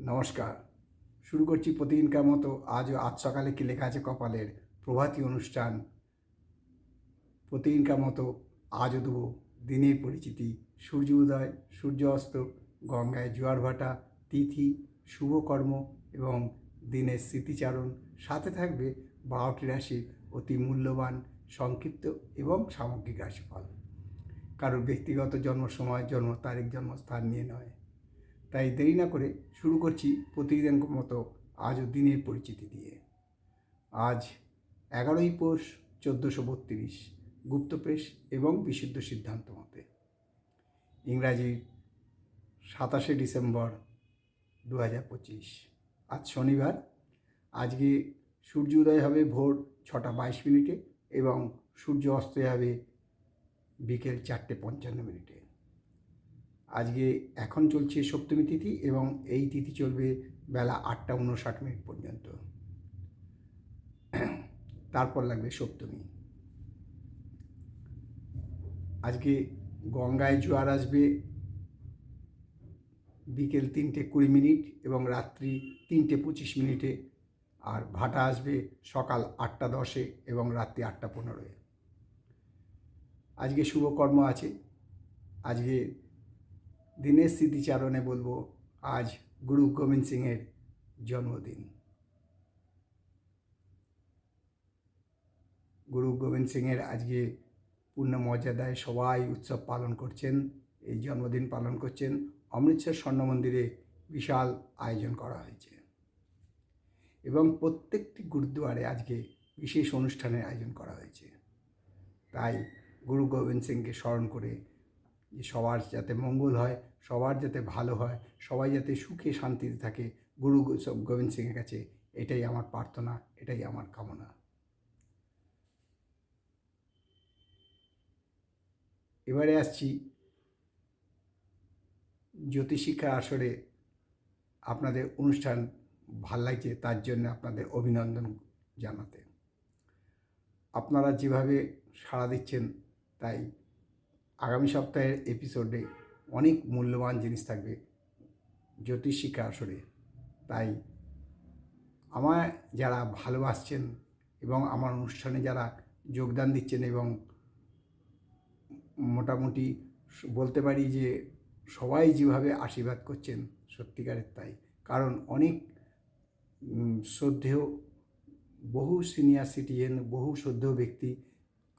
নমস্কার। শুরু করছি প্রতিদিনকার মতো আজ সকালে কি লেখা আছে কপালের প্রভাতী অনুষ্ঠান। প্রতিদিনকার মতো আজও দেবো দিনের পরিচিতি, সূর্য উদয়, সূর্য অস্ত, গঙ্গায় জোয়ার ভাটা, তিথি, শুভকর্ম এবং দিনের স্মৃতিচারণ। সাথে থাকবে 12টি রাশির অতি মূল্যবান সংক্ষিপ্ত এবং সামগ্রিক রাশিফল। কারোর ব্যক্তিগত জন্ম সময়, জন্ম তারিখ, জন্মস্থান নিয়ে নয়। তাই দেরি না করে শুরু করছি প্রতিদিনের মতো আজও দিনের পরিচিতি দিয়ে। আজ 11ই পৌষ 1432 গুপ্তপ্রেস এবং বিশুদ্ধ সিদ্ধান্ত মতে, ইংরাজির 27শে ডিসেম্বর 2025। আজ শনিবার। আজকে সূর্য উদয় হবে ভোর 6টা 22 এবং সূর্য অস্ত যাবে বিকেল 4টে 55। আজকে এখন চলছে সপ্তমী তিথি এবং এই তিথি চলবে বেলা 8টা 59 পর্যন্ত। তারপর লাগবে সপ্তমী। আজকে গঙ্গায় জোয়ার আসবে বিকেল 3টে 20 এবং রাত্রি 3টে 25। আর ভাটা আসবে সকাল 8টা 10 এবং রাত্রি 8টা 15। আজকে শুভকর্ম আছে। আজকে দিনের স্মৃতিচারণে বলবো আজ গুরু গোবিন্দ সিংয়ের জন্মদিন। গুরু গোবিন্দ সিংয়ের আজকে পূর্ণ মর্যাদায় সবাই উৎসব পালন করছেন, এই জন্মদিন পালন করছেন। অমৃতসর স্বর্ণ মন্দিরে বিশাল আয়োজন করা হয়েছে এবং প্রত্যেকটি গুরুদুয়ারে আজকে বিশেষ অনুষ্ঠানের আয়োজন করা হয়েছে। তাই গুরু গোবিন্দ সিংকে স্মরণ করে যে সবার যাতে মঙ্গল হয়, সবার যাতে ভালো হয়, সবাই যাতে সুখে শান্তিতে থাকে, গুরু গোবিন্দ সিংয়ের কাছে এটাই আমার প্রার্থনা, এটাই আমার কামনা। এবারে আসছি জ্যোতিষিক্ষা আসরে আপনাদের অনুষ্ঠান ভাল লাগছে তার জন্য আপনাদের অভিনন্দন জানাতে। আপনারা যেভাবে সাড়া দিচ্ছেন তাই আগামী সপ্তাহের এপিসোডে অনেক মূল্যবান জিনিস থাকবে জ্যোতিষিক্ষা আসরে। তাই আমায় যারা ভালোবাসছেন এবং আমার অনুষ্ঠানে যারা যোগদান দিচ্ছেন এবং মোটামুটি বলতে পারি যে সবাই যেভাবে আশীর্বাদ করছেন সত্যিকারের তাই। কারণ অনেক শ্রদ্ধেয় বহু সিনিয়র সিটিজেন, বহু শ্রদ্ধেয় ব্যক্তি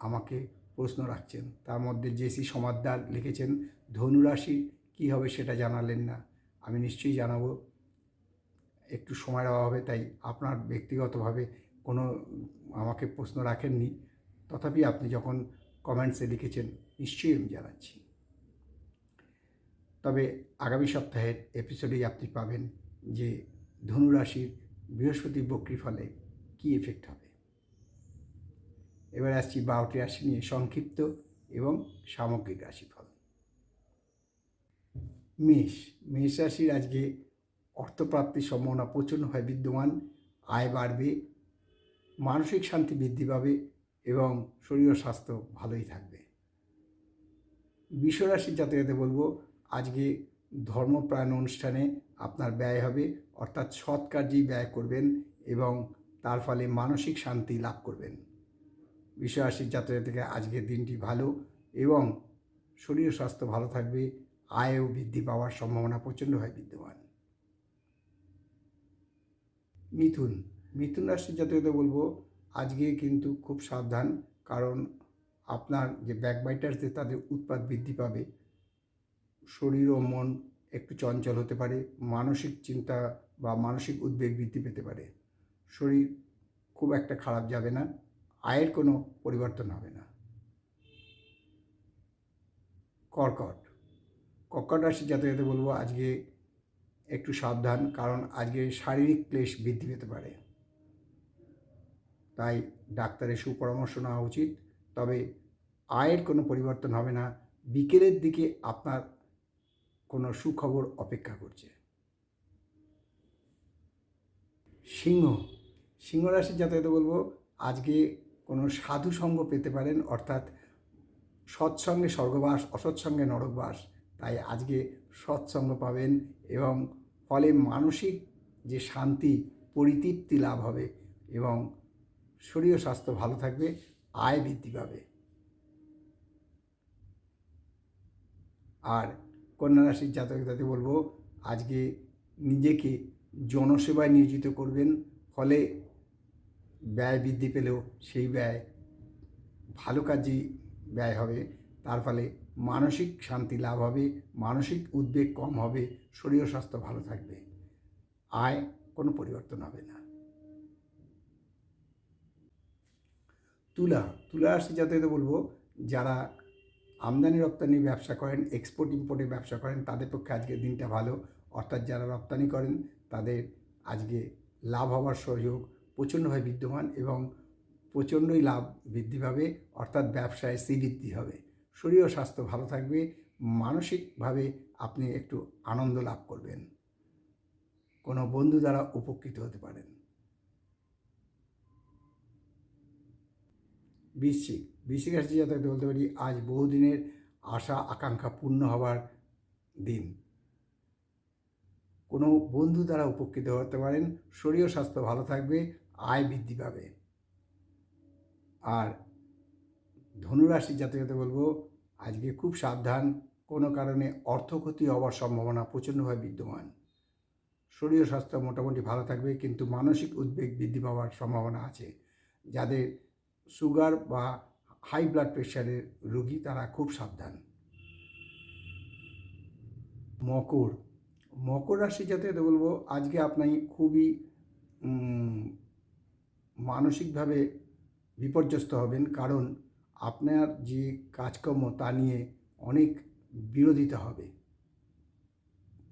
আমাকে প্রশ্ন রাখছেন। তার মধ্যে জেসি সমাদ্দার লিখেছেন ধনুরাশি কী হবে সেটা জানালেন না। আমি নিশ্চয়ই জানাবো, একটু সময়ের অভাবে তাই আপনার ব্যক্তিগতভাবে কোনো আমাকে প্রশ্ন রাখেননি, তথাপি আপনি যখন কমেন্টসে লিখেছেন নিশ্চয়ই আমি জানাচ্ছি। তবে আগামী সপ্তাহের এপিসোডেই আপনি পাবেন যে ধনুরাশির বৃহস্পতির বক্রি ফলে কী এফেক্ট হবে। এবার আসছি 12টি রাশি নিয়ে সংক্ষিপ্ত এবং সামগ্রিক রাশিফল। মেষ রাশির আজকে অর্থপ্রাপ্তির সম্ভাবনা প্রচণ্ডভাবে বিদ্যমান। আয় বাড়বে, মানসিক শান্তি বৃদ্ধি পাবে এবং শরীর ও স্বাস্থ্য ভালোই থাকবে। বৃষ রাশির জাতকদের বলবো আজকে ধর্মপ্রাণ অনুষ্ঠানে আপনার ব্যয় হবে, অর্থাৎ সৎ কার্যেই ব্যয় করবেন এবং তার ফলে মানসিক শান্তি লাভ করবেন। বৃষ রাশির জাতকদের আজকের দিনটি ভালো এবং শরীর স্বাস্থ্য ভালো থাকবে, আয়ও বৃদ্ধি পাওয়ার সম্ভাবনা প্রচণ্ডভাবে বিদ্যমান। মিথুন রাশির জাতকদের বলবো আজকে কিন্তু খুব সাবধান, কারণ আপনার যে ব্যাকবাইটার্সদের তাদের উৎপাত বৃদ্ধি পাবে, শরীর ও মন একটু চঞ্চল হতে পারে, মানসিক চিন্তা বা মানসিক উদ্বেগ বৃদ্ধি পেতে পারে। শরীর খুব একটা খারাপ যাবে না, আয়ের কোনো পরিবর্তন হবে না। কর্কট রাশির জাতকদের বলবো আজকে একটু সাবধান, কারণ আজকে শারীরিক ক্লেশ বৃদ্ধি পেতে পারে, তাই ডাক্তারের সুপরামর্শ নেওয়া উচিত। তবে আয়ের কোনো পরিবর্তন হবে না, বিকেলের দিকে আপনার কোনো সুখবর অপেক্ষা করছে। সিংহ রাশির জাতকদের বলবো আজকে কোনো সাধু সঙ্গ পেতে পারেন, অর্থাৎ সৎসঙ্গে স্বর্গবাস, অসৎসঙ্গে নরকবাস। তাই আজকে সৎসঙ্গ পাবেন এবং ফলে মানসিক যে শান্তি, পরিতৃপ্তি লাভ হবে এবং শরীর স্বাস্থ্য ভালো থাকবে, আয় বৃদ্ধি পাবে। আর কন্যা রাশির জাতক বলবো, আজকে নিজেকে জনসেবায় নিয়োজিত করবেন, ফলে ব্যয় বৃদ্ধি পেলেও সেই ব্যয় ভালো কাজেই ব্যয় হবে। তার ফলে মানসিক শান্তি লাভ হবে, মানসিক উদ্বেগ কম হবে, শরীর স্বাস্থ্য ভালো থাকবে, আয় কোনো পরিবর্তন হবে না। তুলা রাশি জাতকদের বলবো, যারা আমদানি রপ্তানি ব্যবসা করেন, এক্সপোর্ট ইম্পোর্টের ব্যবসা করেন, তাদের পক্ষে আজকের দিনটা ভালো। অর্থাৎ যারা রপ্তানি করেন তাদের আজকে লাভ হওয়ার সুযোগ প্রচণ্ডভাবে বিদ্যমান এবং প্রচণ্ডই লাভ বৃদ্ধি পাবে, অর্থাৎ ব্যবসায় শ্রীবৃদ্ধি হবে, শরীর ও স্বাস্থ্য ভালো থাকবে, মানসিকভাবে আপনি একটু আনন্দ লাভ করবেন, কোনো বন্ধু দ্বারা উপকৃত হতে পারেন। বৃশ্চিক রাশি জাতকদের বলতে পারি, আজ বহুদিনের আশা আকাঙ্ক্ষা পূর্ণ হওয়ার দিন, কোনো বন্ধু দ্বারা উপকৃত হতে পারেন, শরীর স্বাস্থ্য ভালো থাকবে, আয় বৃদ্ধি পাবে। আর ধনুরাশি জাতকদের বলবো, আজকে খুব সাবধান, কোনো কারণে অর্থক্ষতি হওয়ার সম্ভাবনা প্রচণ্ডভাবে বিদ্যমান, শরীর স্বাস্থ্য মোটামুটি ভালো থাকবে, কিন্তু মানসিক উদ্বেগ বৃদ্ধি পাওয়ার সম্ভাবনা আছে। যাদের সুগার বা হাই ব্লাড প্রেশারের রোগী তারা খুব সাবধান। মকর রাশি জাতকদের বলবো, আজকে আপনি খুবই মানসিকভাবে বিপর্যস্ত হবেন, কারণ আপনার যে কাজকর্ম তা নিয়ে অনেক বিরোধিতা হবে,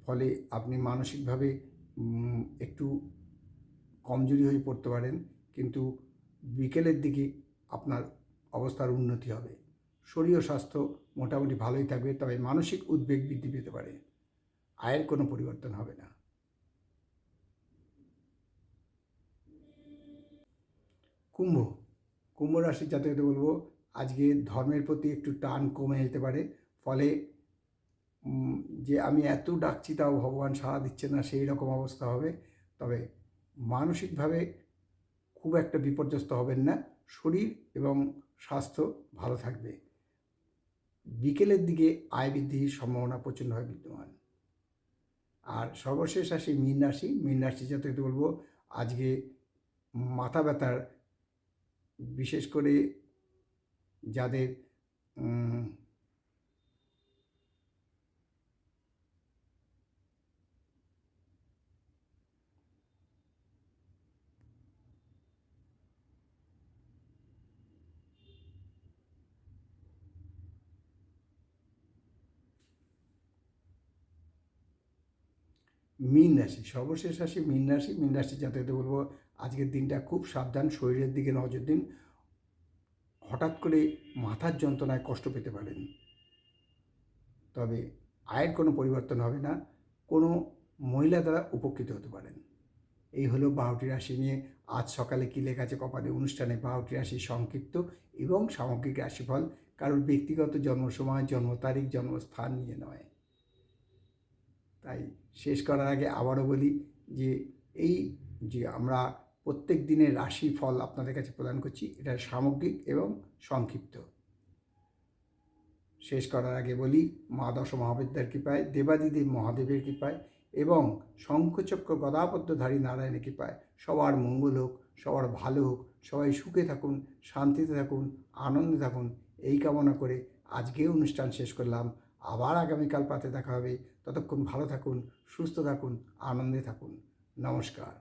ফলে আপনি মানসিকভাবে একটু কমজোরি হয়ে পড়তে পারেন, কিন্তু বিকেলের দিকে আপনার অবস্থার উন্নতি হবে, শরীর ও স্বাস্থ্য মোটামুটি ভালোই থাকবে, তবে মানসিক উদ্বেগ বৃদ্ধি পেতে পারে, আয়ের কোনো পরিবর্তন হবে না। কুম্ভ রাশির জাতকদের বলবো, আজকে ধর্মের প্রতি একটু টান কমে যেতে পারে, ফলে যে আমি এত ডাকছি তাও ভগবান সাড়া দিচ্ছে না, সেই রকম অবস্থা হবে, তবে মানসিকভাবে খুব একটা বিপর্যস্ত হবেন না, শরীর এবং স্বাস্থ্য ভালো থাকবে, বিকেলের দিকে আয় বৃদ্ধির সম্ভাবনা প্রচণ্ডভাবে বিদ্যমান। আর সর্বশেষ আসি মীন রাশি জাতকদের বলবো, আজকে মাথা ব্যথার, বিশেষ করে যাদের সর্বশেষ আসি মীন রাশি জাতকদের বলবো, আজকের দিনটা খুব সাবধান, শরীরের দিকে নজর দিন, হঠাৎ করে মাথার যন্ত্রণায় কষ্ট পেতে পারেন, তবে আয়ের কোনো পরিবর্তন হবে না, কোনো মহিলা দ্বারা উপকৃত হতে পারেন। এই হলো 12টি রাশি নিয়ে আজ সকালে কী লেখা আছে কপালে অনুষ্ঠানে 12টি রাশির সংক্ষিপ্ত এবং সামগ্রিক রাশিফল, কারোর ব্যক্তিগত জন্ম সময়, জন্ম তারিখ, জন্মস্থান নিয়ে নয়। তাই শেষ করার আগে আবারও বলি যে এই যে আমরা প্রত্যেক দিনের রাশিফল আপনাদের কাছে প্রদান করছি, এটা সামগ্রিক এবং সংক্ষিপ্ত। শেষ করার আগে বলি, মা দশ মহাবিদ্যার কৃপায়, দেবাদিদেব মহাদেবের কৃপায় এবং শঙ্খচক্র গদাপদ্মধারী নারায়ণের কৃপায় সবার মঙ্গল হোক, সবার ভালো হোক, সবাই সুখে থাকুন, শান্তিতে থাকুন, আনন্দে থাকুন, এই কামনা করে আজকে অনুষ্ঠান শেষ করলাম। আবার আগামীকাল প্রাতে দেখা হবে, ততক্ষণ ভালো থাকুন, সুস্থ থাকুন, আনন্দে থাকুন। নমস্কার।